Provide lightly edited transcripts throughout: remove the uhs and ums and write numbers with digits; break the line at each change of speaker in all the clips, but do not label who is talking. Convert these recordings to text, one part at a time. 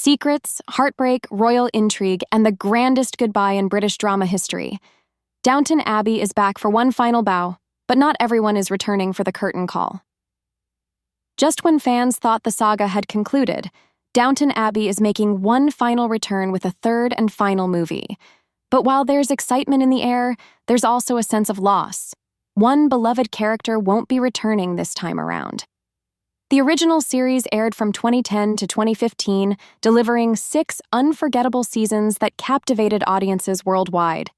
Secrets, heartbreak, royal intrigue, and the grandest goodbye in British drama history. Downton Abbey is back for one final bow, but not everyone is returning for the curtain call. Just when fans thought the saga had concluded, Downton Abbey is making one final return with a third and final movie. But while there's excitement in the air, there's also a sense of loss. One beloved character won't be returning this time around. The original series aired from 2010 to 2015, delivering 6 unforgettable seasons that captivated audiences worldwide.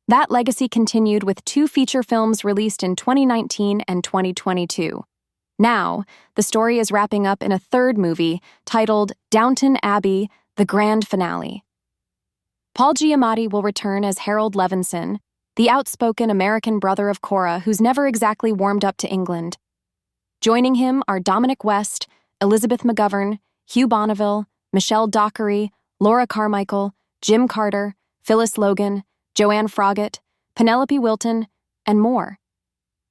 That legacy continued with 2 feature films released in 2019 and 2022. Now, the story is wrapping up in a third movie titled Downton Abbey, the Grand Finale. Paul Giamatti will return as Harold Levinson, the outspoken American brother of Cora who's never exactly warmed up to England. Joining him are Dominic West, Elizabeth McGovern, Hugh Bonneville, Michelle Dockery, Laura Carmichael, Jim Carter, Phyllis Logan, Joanne Froggatt, Penelope Wilton, and more.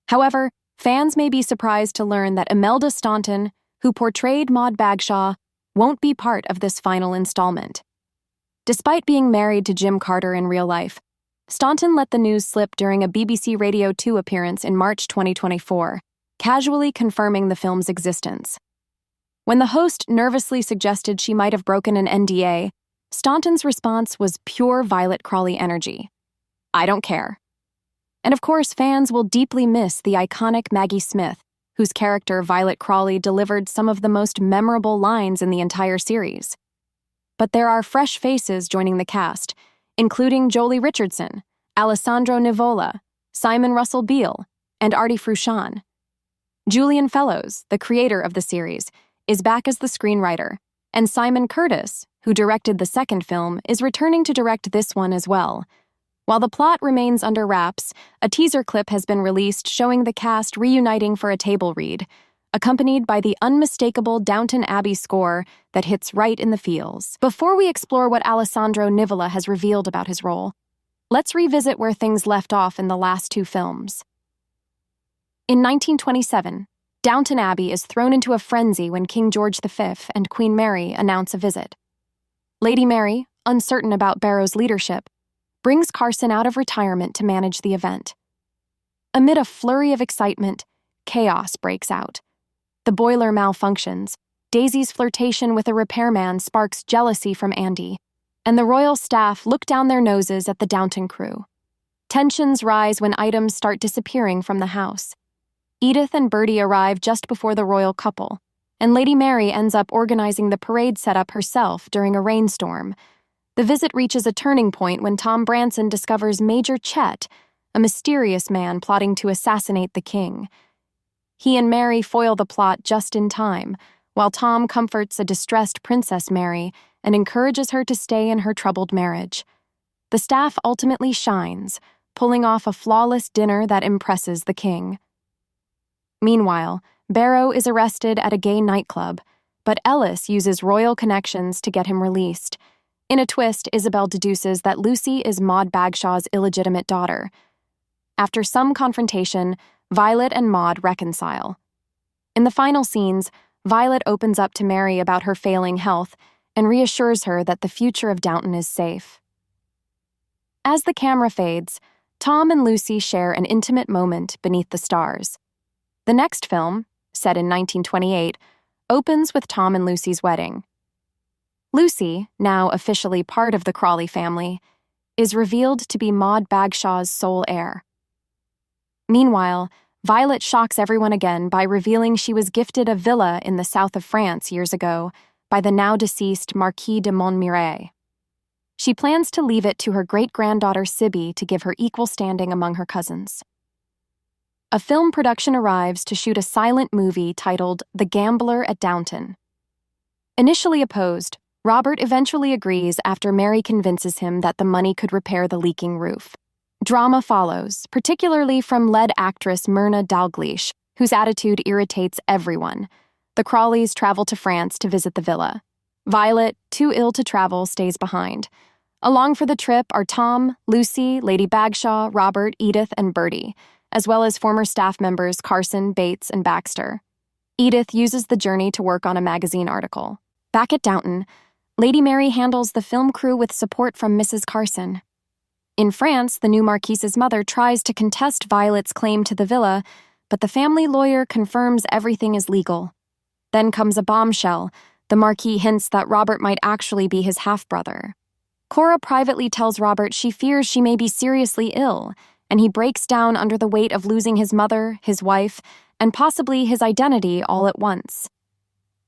However, fans may be surprised to learn that Imelda Staunton, who portrayed Maud Bagshaw, won't be part of this final installment. Despite being married to Jim Carter in real life, Staunton let the news slip during a BBC Radio 2 appearance in March 2024, casually confirming the film's existence. When the host nervously suggested she might have broken an NDA, Staunton's response was pure Violet Crawley energy. I don't care. And of course, fans will deeply miss the iconic Maggie Smith, whose character Violet Crawley delivered some of the most memorable lines in the entire series. But there are fresh faces joining the cast, including Jolie Richardson, Alessandro Nivola, Simon Russell Beale, and Artie Frusciante. Julian Fellows, the creator of the series, is back as the screenwriter, and Simon Curtis, who directed the second film, is returning to direct this one as well. While the plot remains under wraps, a teaser clip has been released showing the cast reuniting for a table read, accompanied by the unmistakable Downton Abbey score that hits right in the feels. Before we explore what Alessandro Nivola has revealed about his role, let's revisit where things left off in the last 2 films. In 1927, Downton Abbey is thrown into a frenzy when King George V and Queen Mary announce a visit. Lady Mary, uncertain about Barrow's leadership, brings Carson out of retirement to manage the event. Amid a flurry of excitement, chaos breaks out. The boiler malfunctions, Daisy's flirtation with a repairman sparks jealousy from Andy, and the royal staff look down their noses at the Downton crew. Tensions rise when items start disappearing from the house. Edith and Bertie arrive just before the royal couple, and Lady Mary ends up organizing the parade setup herself during a rainstorm. The visit reaches a turning point when Tom Branson discovers Major Chet, a mysterious man plotting to assassinate the king. He and Mary foil the plot just in time, while Tom comforts a distressed Princess Mary and encourages her to stay in her troubled marriage. The staff ultimately shines, pulling off a flawless dinner that impresses the king. Meanwhile, Barrow is arrested at a gay nightclub, but Ellis uses royal connections to get him released. In a twist, Isabel deduces that Lucy is Maud Bagshaw's illegitimate daughter. After some confrontation, Violet and Maud reconcile. In the final scenes, Violet opens up to Mary about her failing health and reassures her that the future of Downton is safe. As the camera fades, Tom and Lucy share an intimate moment beneath the stars. The next film, set in 1928, opens with Tom and Lucy's wedding. Lucy, now officially part of the Crawley family, is revealed to be Maud Bagshaw's sole heir. Meanwhile, Violet shocks everyone again by revealing she was gifted a villa in the south of France years ago by the now-deceased Marquis de Montmirail. She plans to leave it to her great-granddaughter Sibby to give her equal standing among her cousins. A film production arrives to shoot a silent movie titled The Gambler at Downton. Initially opposed, Robert eventually agrees after Mary convinces him that the money could repair the leaking roof. Drama follows, particularly from lead actress Myrna Dalgleish, whose attitude irritates everyone. The Crawleys travel to France to visit the villa. Violet, too ill to travel, stays behind. Along for the trip are Tom, Lucy, Lady Bagshaw, Robert, Edith, and Bertie, as well as former staff members Carson, Bates, and Baxter. Edith uses the journey to work on a magazine article. Back at Downton, Lady Mary handles the film crew with support from Mrs. Carson. In France, the new Marquise's mother tries to contest Violet's claim to the villa, but the family lawyer confirms everything is legal. Then comes a bombshell. The Marquis hints that Robert might actually be his half-brother. Cora privately tells Robert she fears she may be seriously ill, and he breaks down under the weight of losing his mother, his wife, and possibly his identity all at once.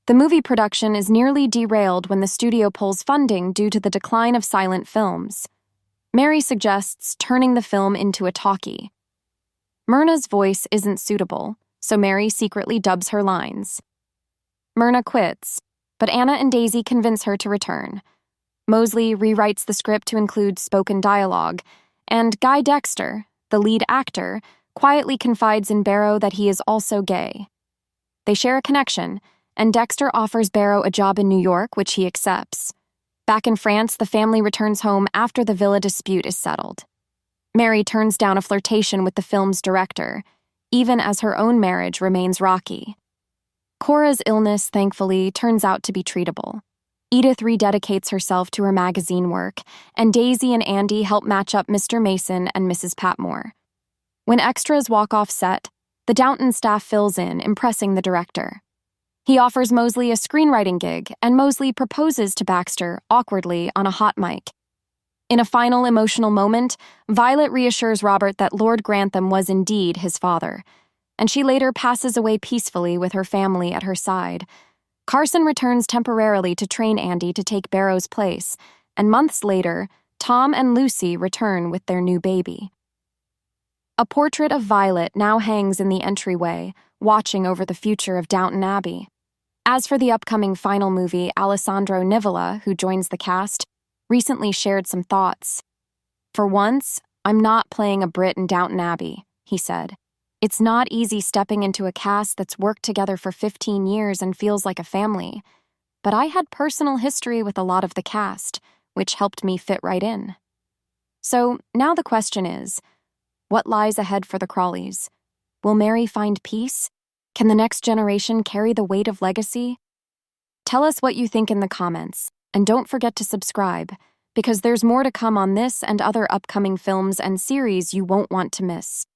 The movie production is nearly derailed when the studio pulls funding due to the decline of silent films. Mary suggests turning the film into a talkie. Myrna's voice isn't suitable, so Mary secretly dubs her lines. Myrna quits, but Anna and Daisy convince her to return. Mosley rewrites the script to include spoken dialogue, and Guy Dexter, the lead actor, quietly confides in Barrow that he is also gay. They share a connection, and Dexter offers Barrow a job in New York, which he accepts. Back in France, the family returns home after the villa dispute is settled. Mary turns down a flirtation with the film's director, even as her own marriage remains rocky. Cora's illness, thankfully, turns out to be treatable. Edith rededicates herself to her magazine work, and Daisy and Andy help match up Mr. Mason and Mrs. Patmore. When extras walk off set, the Downton staff fills in, impressing the director. He offers Mosley a screenwriting gig, and Mosley proposes to Baxter, awkwardly, on a hot mic. In a final emotional moment, Violet reassures Robert that Lord Grantham was indeed his father, and she later passes away peacefully with her family at her side. Carson returns temporarily to train Andy to take Barrow's place, and months later, Tom and Lucy return with their new baby. A portrait of Violet now hangs in the entryway, watching over the future of Downton Abbey. As for the upcoming final movie, Alessandro Nivola, who joins the cast, recently shared some thoughts. "For once, I'm not playing a Brit in Downton Abbey," he said. "It's not easy stepping into a cast that's worked together for 15 years and feels like a family. But I had personal history with a lot of the cast, which helped me fit right in." So now the question is, what lies ahead for the Crawleys? Will Mary find peace? Can the next generation carry the weight of legacy? Tell us what you think in the comments, and don't forget to subscribe, because there's more to come on this and other upcoming films and series you won't want to miss.